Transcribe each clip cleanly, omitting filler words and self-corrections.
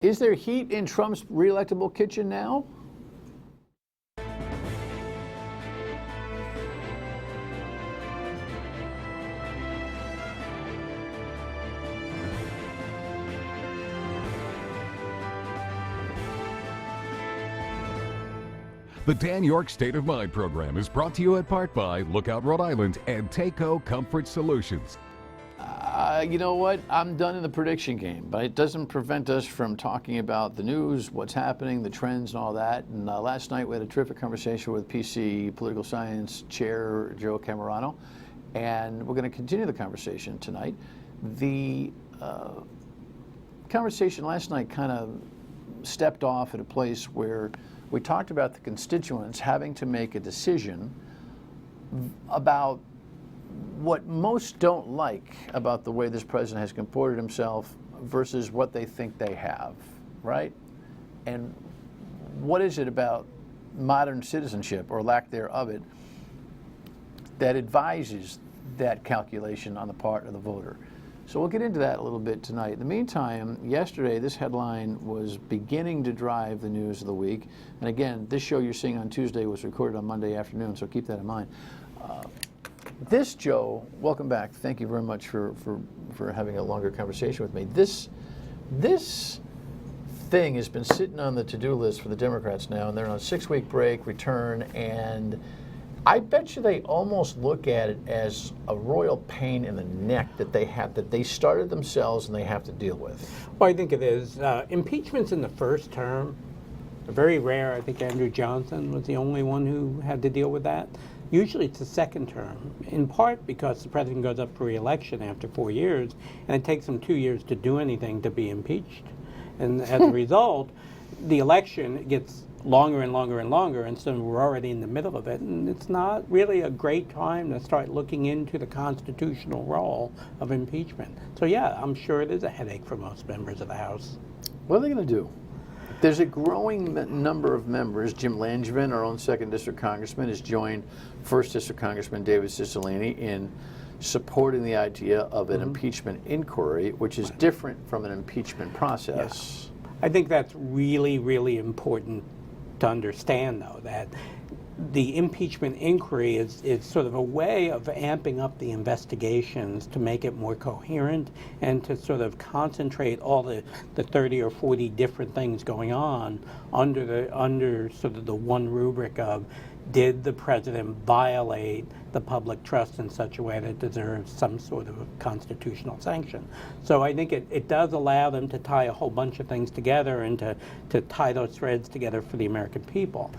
Is there heat in Trump's reelectable kitchen now? The Dan York State of Mind program is brought to you in part by Lookout Rhode Island and Takeo Comfort Solutions. You know what? I'm done in the prediction game, but it doesn't prevent us from talking about the news, what's happening, the trends, and all that. And last night we had a terrific conversation with PC Political Science Chair Joe Cammarano, and we're going to continue the conversation tonight. The conversation last night kind of stepped off at a place where we talked about the constituents having to make a decision about what most don't like about the way this president has comported himself versus what they think they have, right? And what is it about modern citizenship, or lack thereof it, that advises that calculation on the part of the voter? So we'll get into that a little bit tonight. In the meantime, yesterday this headline was beginning to drive the news of the week. And again, this show you're seeing on Tuesday was recorded on Monday afternoon, so keep that in mind. This, Joe, welcome back. Thank you very much for having a longer conversation with me. This thing has been sitting on the to-do list for the Democrats now, and they're on a 6-week break, return, and I bet you they almost look at it as a royal pain in the neck that they have, that they started themselves and they have to deal with. Well, I think it is. Impeachments in the first term are very rare. I think Andrew Johnson was the only one who had to deal with that. Usually it's the second term, in part because the president goes up for re-election after 4 years, and it takes him 2 years to do anything to be impeached. And as a result, the election gets longer and longer and longer, and so we're already in the middle of it, and it's not really a great time to start looking into the constitutional role of impeachment. So yeah, I'm sure it is a headache for most members of the House. What are they going to do? There's a growing number of members. Jim Langevin, our own 2nd District Congressman, has joined 1st District Congressman David Cicilline in supporting the idea of an impeachment inquiry, which is different from an impeachment process. Yeah. I think that's really, really important to understand, though, that the impeachment inquiry is sort of a way of amping up the investigations to make it more coherent and to sort of concentrate all the 30 or 40 different things going on under sort of the one rubric of, did the president violate the public trust in such a way that it deserves some sort of constitutional sanction? So I think it does allow them to tie a whole bunch of things together and to tie those threads together for the American people.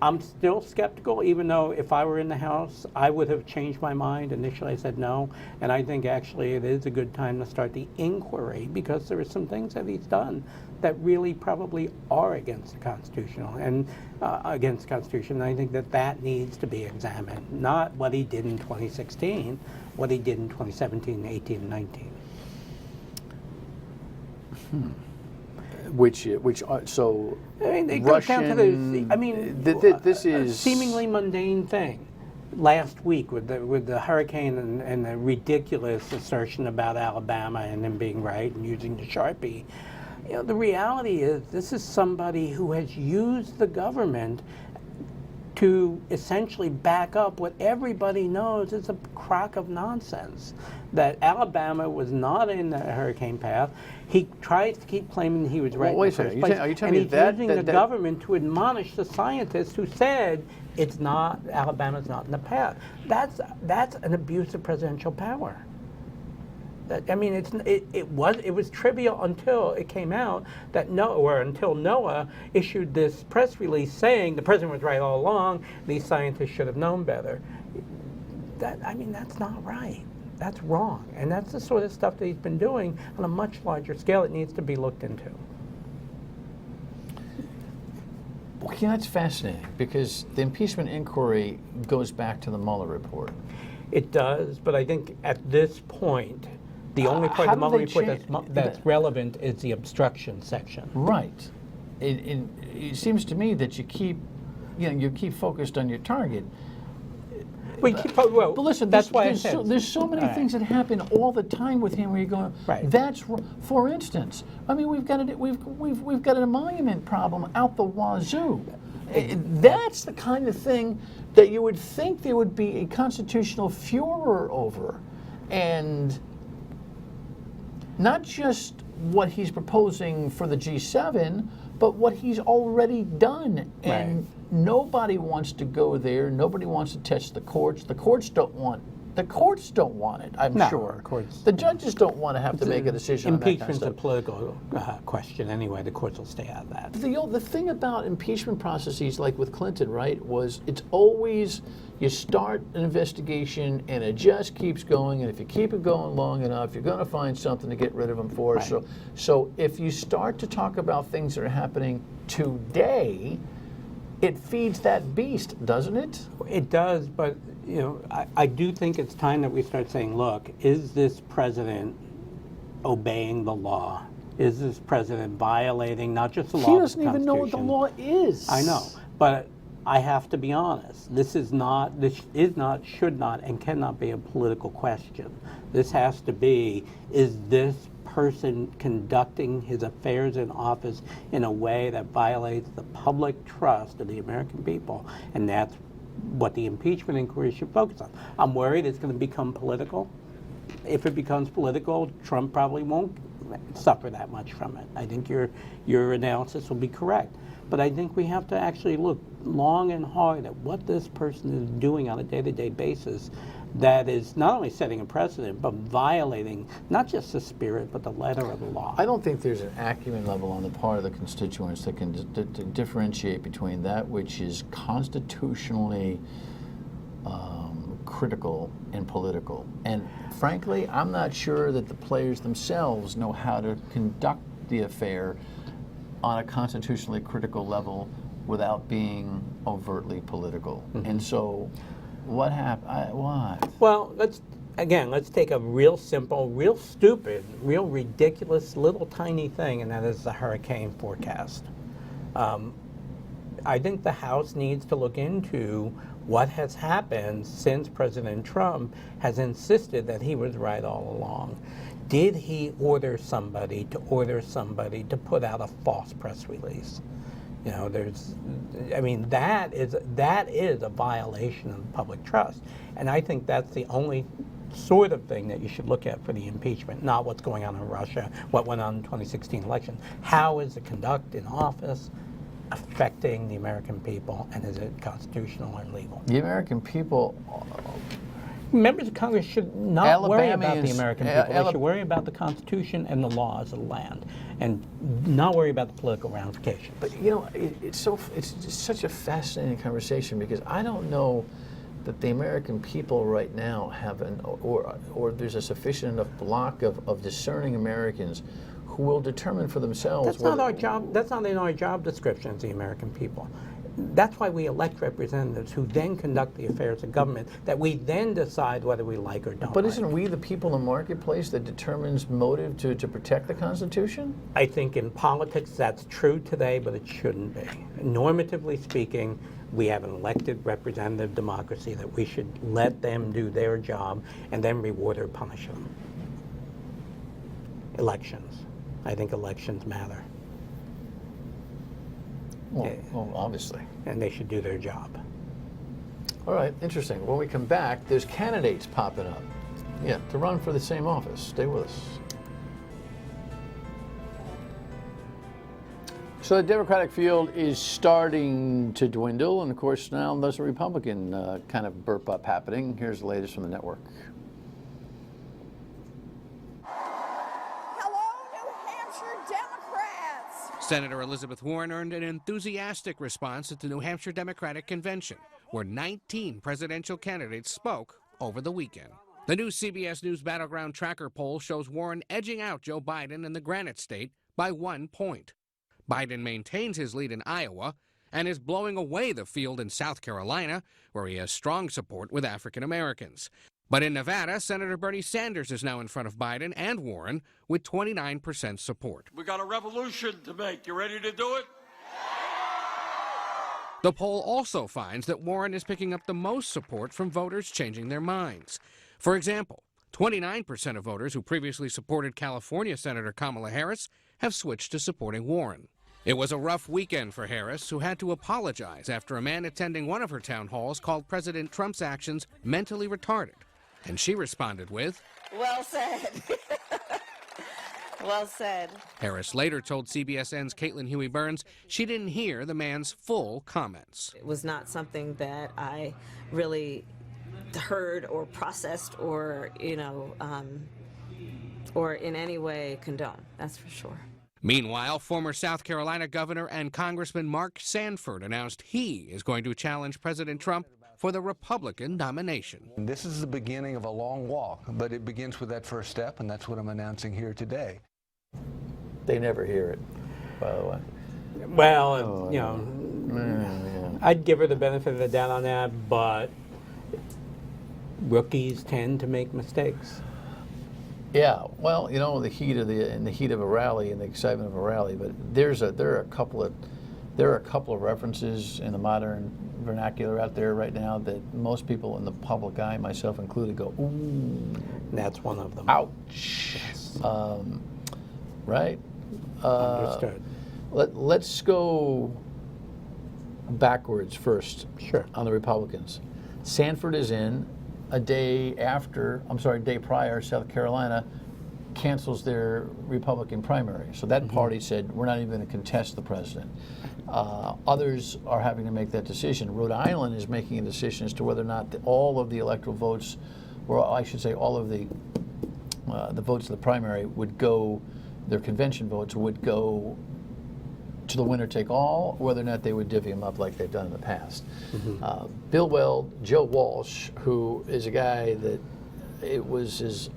I'm still skeptical, even though if I were in the House, I would have changed my mind. Initially I said no, and I think actually it is a good time to start the inquiry, because there are some things that he's done that really probably are against the Constitution, and against the Constitution. And I think that needs to be examined, not what he did in 2016, what he did in 2017, 18, and 19. So I mean, it Russian, comes down to the, I mean, this is a seemingly mundane thing. Last week with the hurricane and the ridiculous assertion about Alabama and them being right and using the Sharpie. You know, the reality is this is somebody who has used the government to essentially back up what everybody knows is a crock of nonsense. That Alabama was not in the hurricane path. He tries to keep claiming he was right in the first place. Are you telling me and that? he's using the government to admonish the scientists who said it's not, Alabama's not in the path. That's an abuse of presidential power. I mean, it was trivial until it came out that until NOAA issued this press release saying the president was right all along. These scientists should have known better. That's not right. That's wrong, and that's the sort of stuff that he's been doing on a much larger scale. It needs to be looked into. Well, yeah, that's fascinating, because the impeachment inquiry goes back to the Mueller report. It does, but I think at this point, the only part of the Mueller report that's relevant is the obstruction section. Right. It seems to me that you keep focused on your target. We keep, well, But listen, that's there's, why I there's, said. there's so many All right. things that happen all the time with him where you're going, Right. that's, for instance, I mean, we've got an emolument problem out the wazoo. That's the kind of thing that you would think there would be a constitutional furor over. And not just what he's proposing for the G7, but what he's already done. And nobody wants to go there. Nobody wants to test the courts. The courts don't want it, I'm sure. The judges don't want to have to make a decision on that kind of Impeachment's a stuff. political question anyway. The courts will stay out of that. The thing about impeachment processes, like with Clinton, right, was it's always you start an investigation and it just keeps going, and if you keep it going long enough, you're going to find something to get rid of them for. Right. So if you start to talk about things that are happening today, it feeds that beast, doesn't it? It does, but you know, I do think it's time that we start saying, look, is this president obeying the law? Is this president violating not just the law, He but doesn't the even know what the Constitution? law is. I know, but I have to be honest. This is not, should not, and cannot be a political question. This has to be, is this person conducting his affairs in office in a way that violates the public trust of the American people? And that's what the impeachment inquiry should focus on. I'm worried it's going to become political. If it becomes political, Trump probably won't suffer that much from it. I think your analysis will be correct. But I think we have to actually look long and hard at what this person is doing on a day-to-day basis that is not only setting a precedent, but violating not just the spirit, but the letter of the law. I don't think there's an acumen level on the part of the constituents that can differentiate between that which is constitutionally critical and political. And frankly, I'm not sure that the players themselves know how to conduct the affair on a constitutionally critical level without being overtly political. And so what happened? Why? Well, let's take a real simple, real stupid, real ridiculous little tiny thing, and that is the hurricane forecast. I think the House needs to look into what has happened since President Trump has insisted that he was right all along. Did he order somebody to put out a false press release? You know, that is a violation of public trust. And I think that's the only sort of thing that you should look at for the impeachment, not what's going on in Russia, what went on in the 2016 election. How is the conduct in office affecting the American people, and is it constitutional and legal? The American people... Members of Congress should not worry about the Alabamians- American people. They should worry about the Constitution and the laws of the land, and not worry about the political ramifications. But you know, it's just such a fascinating conversation, because I don't know that the American people right now have or there's a sufficient enough block of discerning Americans who will determine for themselves. That's not our job. That's not in our job description as the American people. That's why we elect representatives who then conduct the affairs of government, that we then decide whether we like or don't. But like. isn't we the people in the marketplace that determines motive to protect the Constitution? I think in politics that's true today, but it shouldn't be. Normatively speaking, we have an elected representative democracy that we should let them do their job and then reward or punish them. Elections. I think elections matter. Well, obviously. And they should do their job. All right, interesting. When we come back, there's candidates popping up. Yeah, to run for the same office. Stay with us. So the Democratic field is starting to dwindle, and of course now there's a Republican kind of burp up happening. Here's the latest from the network. Senator Elizabeth Warren earned an enthusiastic response at the New Hampshire Democratic Convention, where 19 presidential candidates spoke over the weekend. The new CBS News Battleground Tracker poll shows Warren edging out Joe Biden in the Granite State by 1 point. Biden maintains his lead in Iowa and is blowing away the field in South Carolina, where he has strong support with African Americans. But in Nevada, Senator Bernie Sanders is now in front of Biden and Warren with 29% support. We got a revolution to make. You ready to do it? The poll also finds that Warren is picking up the most support from voters changing their minds. For example, 29% of voters who previously supported California Senator Kamala Harris have switched to supporting Warren. It was a rough weekend for Harris, who had to apologize after a man attending one of her town halls called President Trump's actions mentally retarded. And she responded with, "Well said." Well said. Harris later told CBSN's Caitlin Huey Burns she didn't hear the man's full comments. It was not something that I really heard or processed or, or in any way condone. That's for sure. Meanwhile, former South Carolina Governor and Congressman Mark Sanford announced he is going to challenge President Trump for the Republican nomination. This is the beginning of a long walk, but it begins with that first step, and that's what I'm announcing here today. They never hear it, by the way. Well, I'd give her the benefit of the doubt on that, but rookies tend to make mistakes. Yeah, well, in the heat of a rally and the excitement of a rally, but there are a couple of references in the modern vernacular out there right now that most people in the public eye, myself included, go, ooh. That's one of them. Ouch. Yes. Right? Understood. Let's go backwards first. Sure. On the Republicans. Sanford is in. A day prior, South Carolina cancels their Republican primary. So that party said, we're not even going to contest the president. Others are having to make that decision. Rhode Island is making a decision as to whether or not all of the electoral votes, or I should say all of the votes of the primary would go, their convention votes would go to the winner take all, or whether or not they would divvy them up like they've done in the past. Bill Weld, Joe Walsh, who is a guy that it was as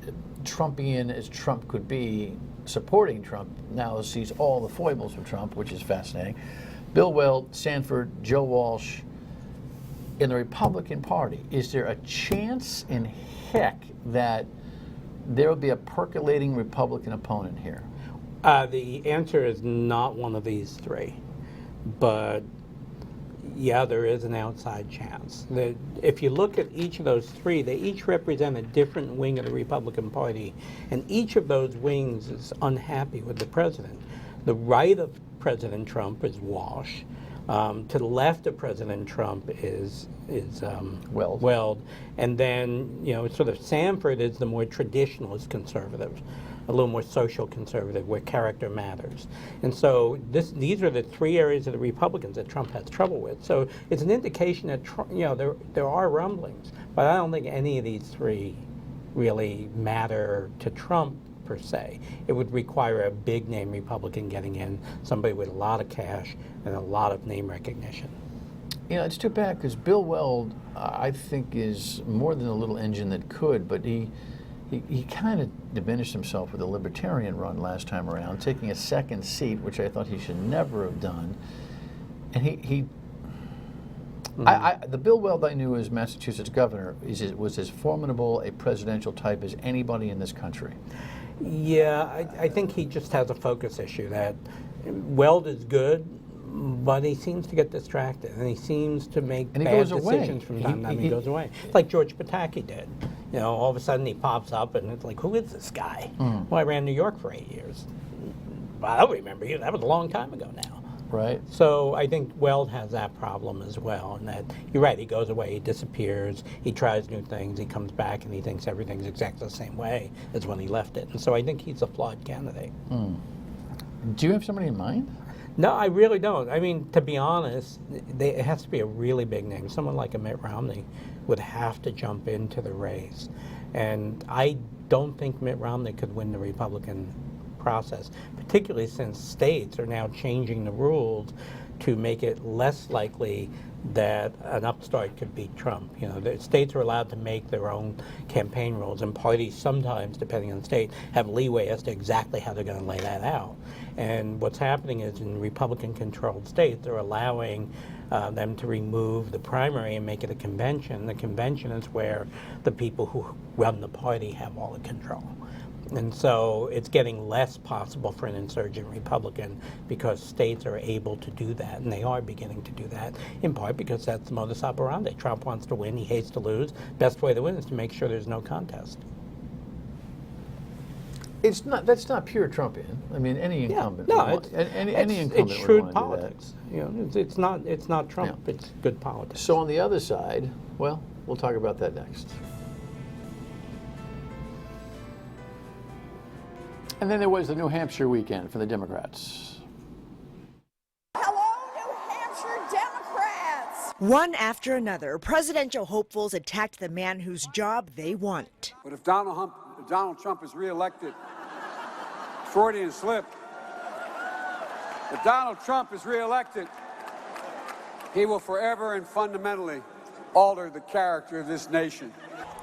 Trumpian as Trump could be, supporting Trump, now sees all the foibles of Trump, which is fascinating. Bill Weld, Sanford, Joe Walsh, in the Republican Party, is there a chance in heck that there will be a percolating Republican opponent here? The answer is not one of these three, but yeah, there is an outside chance. If you look at each of those three, they each represent a different wing of the Republican Party, and each of those wings is unhappy with the president. The right of President Trump is Walsh. To the left of President Trump is Weld. And then, sort of Sanford is the more traditionalist conservative, a little more social conservative, where character matters. And so these are the three areas of the Republicans that Trump has trouble with. So it's an indication that there are rumblings, but I don't think any of these three really matter to Trump per se. It would require a big name Republican getting in, somebody with a lot of cash and a lot of name recognition. It's too bad because Bill Weld, I think, is more than a little engine that could, but he kind of diminished himself with a libertarian run last time around, taking a second seat, which I thought he should never have done. And the Bill Weld I knew as Massachusetts governor was as formidable a presidential type as anybody in this country. Yeah, I think he just has a focus issue. That Weld is good, but he seems to get distracted, and he seems to make bad decisions from time to time. He goes away. It's like George Pataki did. All of a sudden he pops up, and it's like, who is this guy? Well, I ran New York for 8 years. Well, I don't remember you. That was a long time ago now. Right. So I think Weld has that problem as well, and that you're right, he goes away, he disappears, he tries new things, he comes back, and he thinks everything's exactly the same way as when he left it. And so I think he's a flawed candidate. Do you have somebody in mind? No, I really don't. I mean, to be honest, it has to be a really big name. Someone like a Mitt Romney would have to jump into the race. And I don't think Mitt Romney could win the Republican process, particularly since states are now changing the rules to make it less likely that an upstart could beat Trump. The states are allowed to make their own campaign rules, and parties sometimes, depending on the state, have leeway as to exactly how they're going to lay that out. And what's happening is in Republican-controlled states, they're allowing them to remove the primary and make it a convention. The convention is where the people who run the party have all the control. And so it's getting less possible for an insurgent Republican because states are able to do that, and they are beginning to do that, in part because that's the modus operandi. Trump wants to win, he hates to lose. Best way to win is to make sure there's no contest. It's not. That's not pure Trumpian. I mean, any incumbent. No, would it's, want, any it's, incumbent it's would shrewd want to do that. politics. You know, it's not Trump. Yeah. It's good politics. So on the other side, well, we'll talk about that next. And then there was the New Hampshire weekend for the Democrats. Hello, New Hampshire Democrats! One after another, presidential hopefuls attacked the man whose job they want. But if Donald Trump is reelected, Freudian slip, if Donald Trump is reelected, he will forever and fundamentally alter the character of this nation.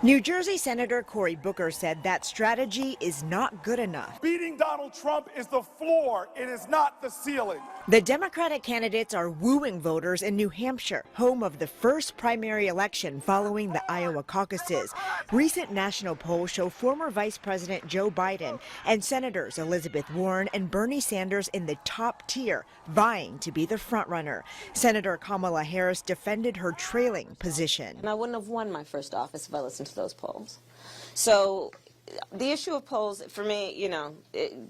New Jersey Senator Cory Booker said that strategy is not good enough. Beating Donald Trump is the floor, it is not the ceiling. The Democratic candidates are wooing voters in New Hampshire, home of the first primary election following the Iowa caucuses. Recent national polls show former Vice President Joe Biden and Senators Elizabeth Warren and Bernie Sanders in the top tier, vying to be the frontrunner. Senator Kamala Harris defended her trailing position. And I wouldn't have won my first office if I listened to those polls. So the issue of polls, for me, you know,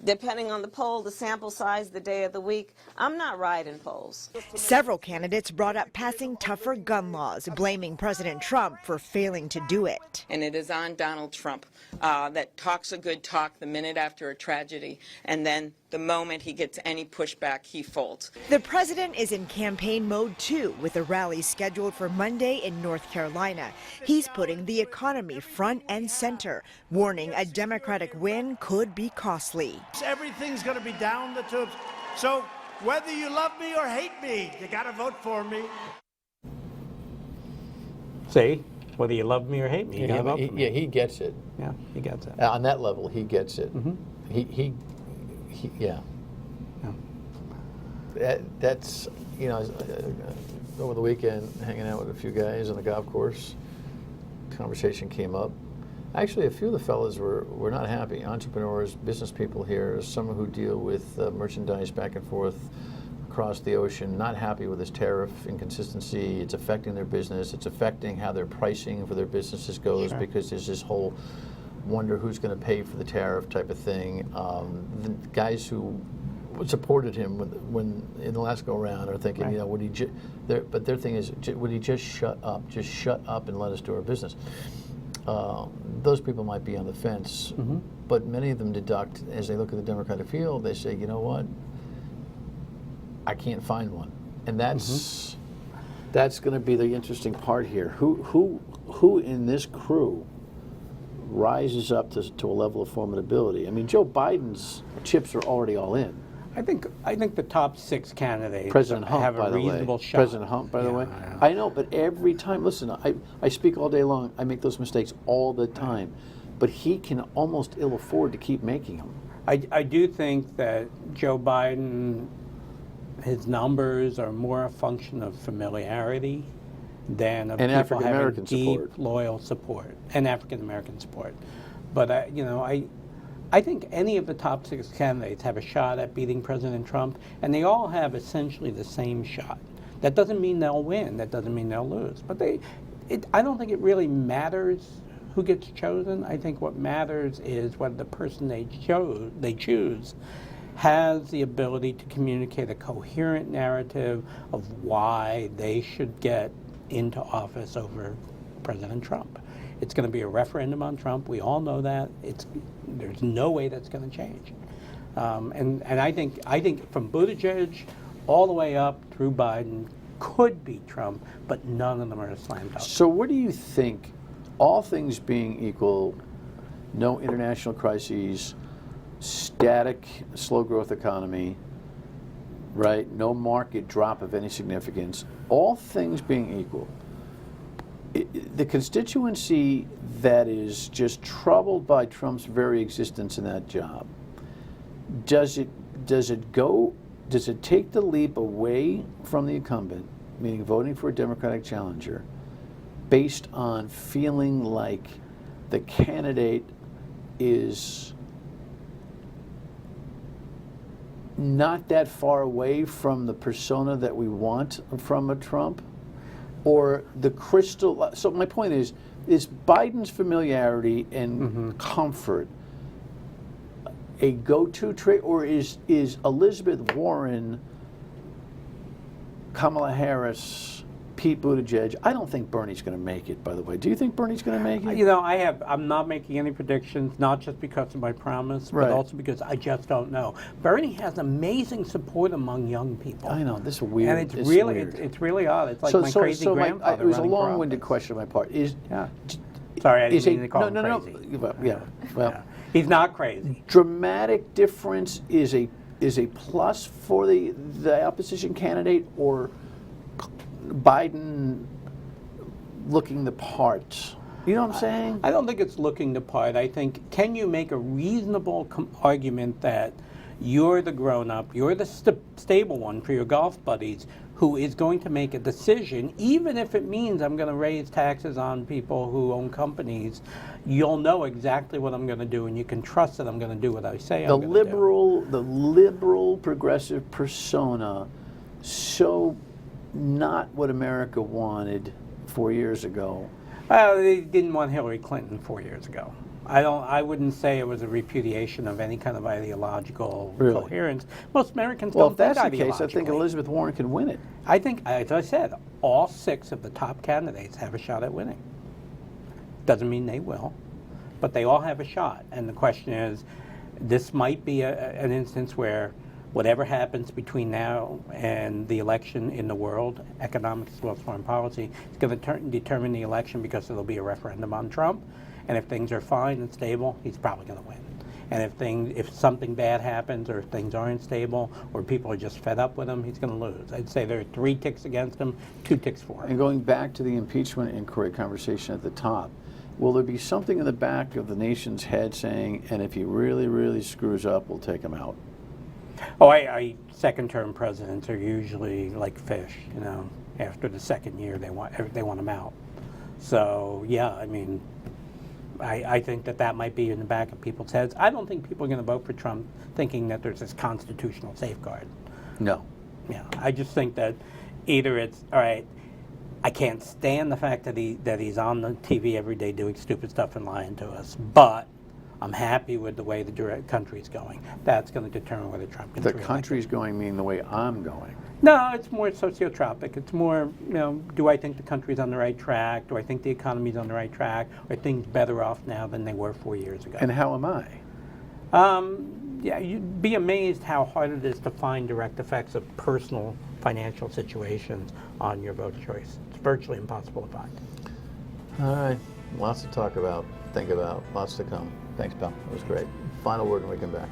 depending on the poll, the sample size, the day of the week, I'm not riding polls. Several candidates brought up passing tougher gun laws, blaming President Trump for failing to do it. And it is on Donald Trump that talks a good talk the minute after a tragedy, and then the moment he gets any pushback, he folds. The president is in campaign mode too, with a rally scheduled for Monday in North Carolina. He's putting the economy front and center, warning a Democratic win could be costly. Everything's going to be down the tubes. So whether you love me or hate me, you got to vote for me. See, whether you love me or hate me, you gotta vote for me. Yeah, he gets it. Yeah, he gets it. On that level, he gets it. Mm-hmm. He yeah. That's, you know, over the weekend, hanging out with a few guys on the golf course, conversation came up. Actually, a few of the fellas were not happy. Entrepreneurs, business people here, some who deal with merchandise back and forth across the ocean, not happy with this tariff inconsistency. It's affecting their business. It's affecting how their pricing for their businesses goes, Sure. because there's this whole wonder who's going to pay for the tariff type of thing. The guys who supported him when in the last go around are thinking, Right. you know, would he? But their thing is, would he just shut up? Just shut up and let us do our business. Those people might be on the fence, Mm-hmm. but many of them deduct as they look at the Democratic field. They say, you know what? I can't find one, and that's going to be the interesting part here. Who in this crew rises up to a level of formidability? I mean, Joe Biden's chips are already all in. I think the top 6 candidates President Hump, have by a the way. reasonable shot. President Hump, by the way. I know, but every time, listen, I speak all day long. I make those mistakes all the time, but he can almost ill afford to keep making them. I do think that Joe Biden, his numbers are more a function of familiarity than of And people African having American deep, support. loyal support, and African American support. But you know, I think any of the top 6 candidates have a shot at beating President Trump, and they all have essentially the same shot. That doesn't mean they'll win. That doesn't mean they'll lose. But I don't think it really matters who gets chosen. I think what matters is whether the person they choose has the ability to communicate a coherent narrative of why they should get into office over President Trump. It's going to be a referendum on Trump. We all know that. There's no way that's going to change. And I think from Buttigieg all the way up through Biden could beat Trump, but none of them are a slam dunk. So what do you think, all things being equal, no international crises, static, slow growth economy, right? No market drop of any significance, all things being equal, the constituency that is just troubled by Trump's very existence in that job, does it take the leap away from the incumbent, meaning voting for a Democratic challenger, based on feeling like the candidate is not that far away from the persona that we want from a Trump? Or the crystal, so my point is Biden's familiarity and comfort a go-to trait, or is Elizabeth Warren, Kamala Harris, Pete Buttigieg? I don't think Bernie's going to make it, by the way. Do you think Bernie's going to make it? You know, I'm not making any predictions, not just because of my promise, but also because I just don't know. Bernie has amazing support among young people. I know, this is weird. And it's really odd. It's like my crazy grandfather. It was a running long-winded for question on my part. Sorry, I didn't mean to call him no, crazy. Yeah, well. Yeah. He's not crazy. Dramatic difference is a plus for the opposition candidate, or Biden looking the part? You know what I'm saying? I don't think it's looking the part. I think, can you make a reasonable argument that you're the grown-up, you're the stable one for your golf buddies, who is going to make a decision, even if it means I'm going to raise taxes on people who own companies. You'll know exactly what I'm going to do, and you can trust that I'm going to do what I say I'm going to do. The liberal progressive persona, so not what America wanted 4 years ago. Well, they didn't want Hillary Clinton 4 years ago. I wouldn't say it was a repudiation of any kind of ideological coherence. Most Americans don't think ideologically. Well, if that's the case, I think Elizabeth Warren can win it. I think, as I said, all 6 of the top candidates have a shot at winning. Doesn't mean they will, but they all have a shot. And the question is, this might be an instance where whatever happens between now and the election in the world, economics as well as foreign policy, is going to determine the election, because there'll be a referendum on Trump. And if things are fine and stable, he's probably going to win. And if something bad happens, or if things aren't stable, or people are just fed up with him, he's going to lose. I'd say there are 3 ticks against him, 2 ticks for him. And going back to the impeachment inquiry conversation at the top, will there be something in the back of the nation's head saying, and if he really, really screws up, we'll take him out? Oh, second-term presidents are usually like fish. You know, after the second year, they want him out. So yeah, I mean, I think that might be in the back of people's heads. I don't think people are going to vote for Trump thinking that there's this constitutional safeguard. No. Yeah, I just think that either it's, all right, I can't stand the fact that he's on the TV every day doing stupid stuff and lying to us, but I'm happy with the way the country's going. That's going to determine whether Trump gets reelected. The country's going mean the way I'm going? No, it's more sociotropic. It's more, do I think the country's on the right track? Do I think the economy's on the right track? Are things better off now than they were 4 years ago? And how am I? Yeah, you'd be amazed how hard it is to find direct effects of personal financial situations on your vote choice. It's virtually impossible to find. All right. Lots to talk about, think about, lots to come. Thanks, pal. It was great. Final word when we come back.